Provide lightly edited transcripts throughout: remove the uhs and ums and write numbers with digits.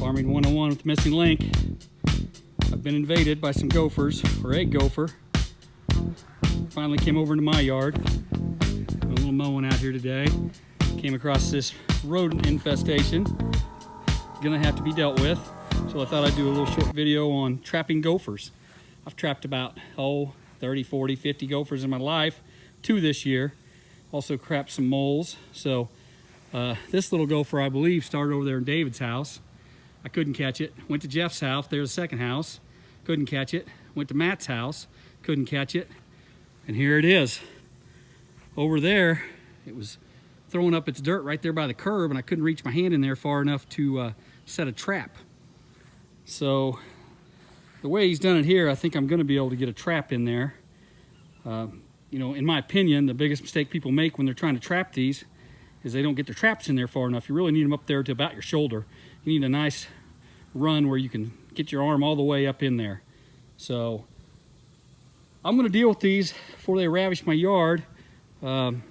Farming 101 with the missing link. I've been invaded by some gophers, or a gopher. Finally came over into my yard. Doing a little mowing out here today. Came across this rodent infestation. Gonna have to be dealt with. So I thought I'd do a little short video on trapping gophers. I've trapped about 30, 40, 50 gophers in my life, 2 this year. Also trapped some moles. So this little gopher, I believe, started over there in David's house. I couldn't catch it. Went to Jeff's house, there's the second house. Couldn't catch it. Went to Matt's house, couldn't catch it. And here it is. Over there, it was throwing up its dirt right there by the curb, and I couldn't reach my hand in there far enough to set a trap. So the way he's done it here, I think I'm gonna be able to get a trap in there. You know, in my opinion, the biggest mistake people make when they're trying to trap these is they don't get their traps in there far enough. You really need them up there to about your shoulder. You need a nice run where you can get your arm all the way up in there. So I'm gonna deal with these before they ravish my yard. If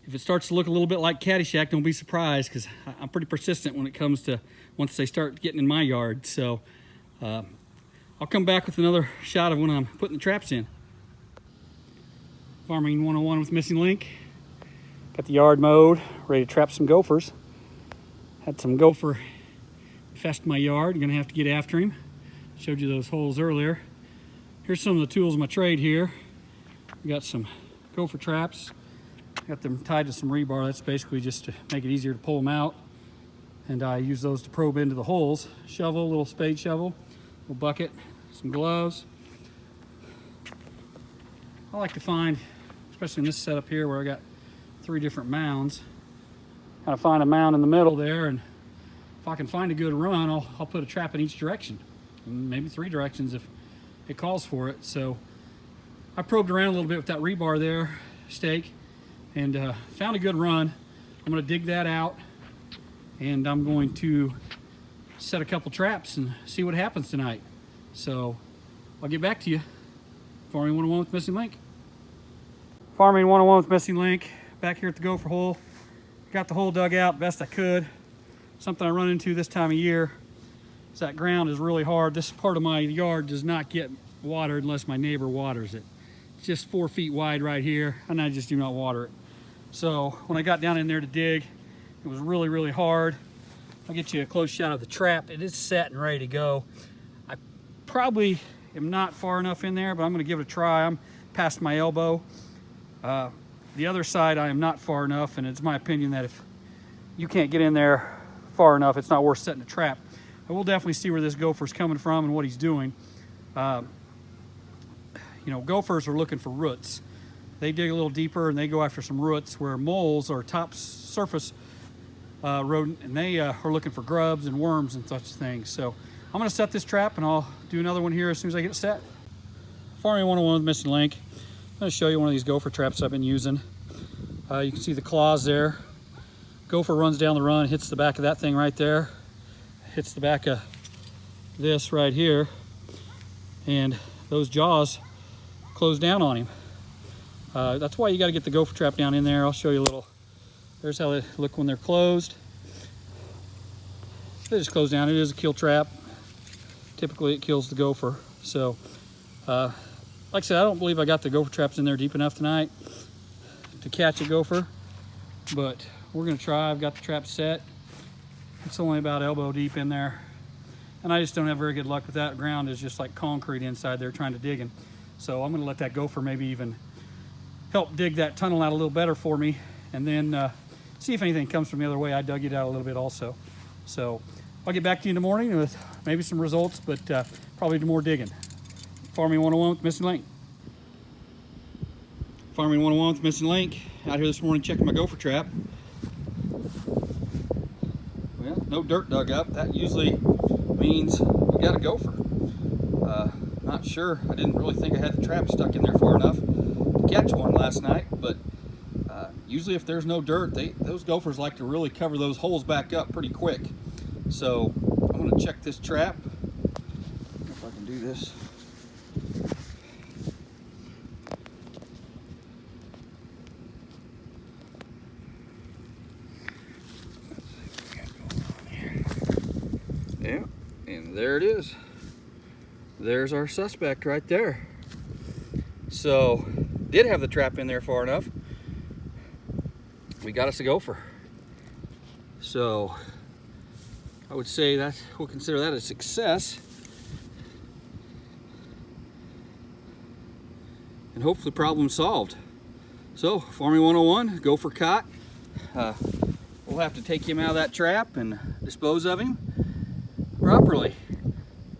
it starts to look a little bit like Caddyshack, don't be surprised, because I'm pretty persistent when it comes to once they start getting in my yard. So I'll come back with another shot of when I'm putting the traps in. Farming 101 with missing link. Got the yard mowed, ready to trap some gophers. Had some gopher infest my yard. Gonna have to get after him. Showed you those holes earlier. Here's some of the tools of my trade here. We got some gopher traps. Got them tied to some rebar. That's basically just to make it easier to pull them out. And I use those to probe into the holes. Shovel, little spade shovel, little bucket, some gloves. I like to find, especially in this setup here where I got 3 different mounds, kind of find a mound in the middle there, and if I can find a good run, I'll put a trap in each direction, maybe 3 directions if it calls for it. So I probed around a little bit with that rebar there, stake, and found a good run. I'm going to dig that out, and I'm going to set a couple traps and see what happens tonight. So I'll get back to you. Farming 101 with missing link. Farming 101 with missing link. Back here at the gopher hole. Got the hole dug out best I could. Something I run into this time of year is that ground is really hard. This part of my yard does not get watered unless my neighbor waters it. It's just 4 feet wide right here, and I just do not water it. So when I got down in there to dig, it was really, really hard. I'll get you a close shot of the trap. It is set and ready to go. I probably am not far enough in there, but I'm gonna give it a try. I'm past my elbow. The other side, I am not far enough, and it's my opinion that if you can't get in there far enough, it's not worth setting a trap. I will definitely see where this gopher's coming from and what he's doing. You know, gophers are looking for roots. They dig a little deeper and they go after some roots, where moles are top surface rodent, and they are looking for grubs and worms and such things. So I'm gonna set this trap, and I'll do another one here as soon as I get it set. Farming 101 with missing link. I'm going to show you one of these gopher traps I've been using. You can see the claws there. Gopher runs down the run, hits the back of that thing right there, hits the back of this right here, and those jaws close down on him. That's why you got to get the gopher trap down in there. I'll show you a little. There's how they look when they're closed. They just close down. It is a kill trap. Typically it kills the gopher. So like I said, I don't believe I got the gopher traps in there deep enough tonight to catch a gopher, but we're gonna try. I've got the trap set. It's only about elbow deep in there, and I just don't have very good luck with that. The ground is just like concrete inside there trying to dig in. So I'm gonna let that gopher maybe even help dig that tunnel out a little better for me, and then see if anything comes from the other way. I dug it out a little bit also. So I'll get back to you in the morning with maybe some results, but probably do more digging. Farming 101 with missing link. Farming 101 with missing link. Out here this morning checking my gopher trap. Well, no dirt dug up. That usually means we got a gopher. Not sure. I didn't really think I had the trap stuck in there far enough to catch one last night, but usually if there's no dirt, those gophers like to really cover those holes back up pretty quick. So I'm going to check this trap. If I can do this. Yeah, and there it is. There's our suspect right there. So, did have the trap in there far enough. We got us a gopher. So, I would say that we'll consider that a success. And hopefully problem solved. So, Farming 101, gopher caught. We'll have to take him out of that trap and dispose of him properly.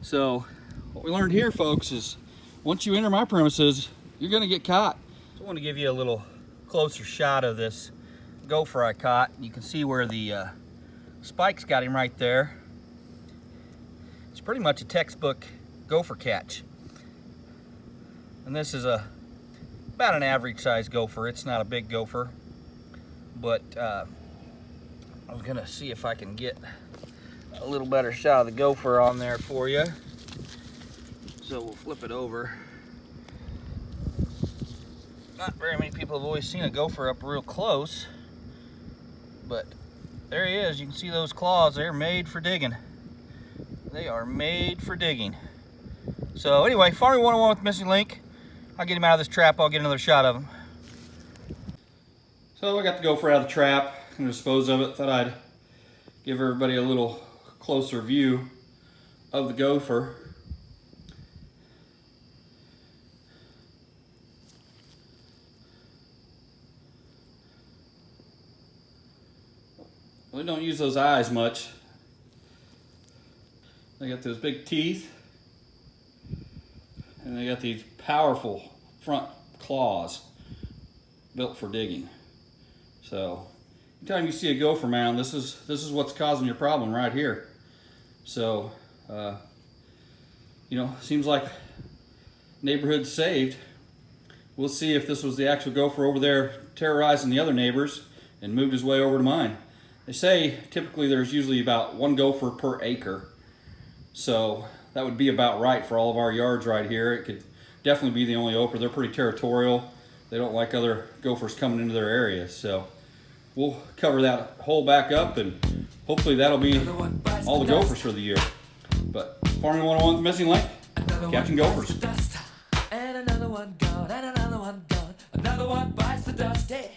So, what we learned here, folks, is once you enter my premises, you're gonna get caught. So I want to give you a little closer shot of this gopher I caught. You can see where the spikes got him right there. It's pretty much a textbook gopher catch. And this is about an average size gopher. It's not a big gopher, but I'm gonna see if I can get a little better shot of the gopher on there for you. So we'll flip it over. Not very many people have always seen a gopher up real close, but there he is. You can see those claws. They're made for digging. They are made for digging. So anyway, Farming 101 with Missing Link. I'll get him out of this trap. I'll get another shot of him. So I got the gopher out of the trap. I'm gonna dispose of it. Thought I'd give everybody a little closer view of the gopher. Well, they don't use those eyes much. They got those big teeth, and they got these powerful front claws built for digging. So anytime you see a gopher mound, this is what's causing your problem right here. So you know, seems like neighborhood's saved. We'll see if this was the actual gopher over there terrorizing the other neighbors and moved his way over to mine. They say typically there's usually about one gopher per acre. So that would be about right for all of our yards right here. It could definitely be the only gopher. They're pretty territorial. They don't like other gophers coming into their area. So we'll cover that hole back up, and hopefully that'll be all the gophers for the year. But Farming 101 Missing Link, catching gophers. And another one gone, and another one gone. Another one bites the dust.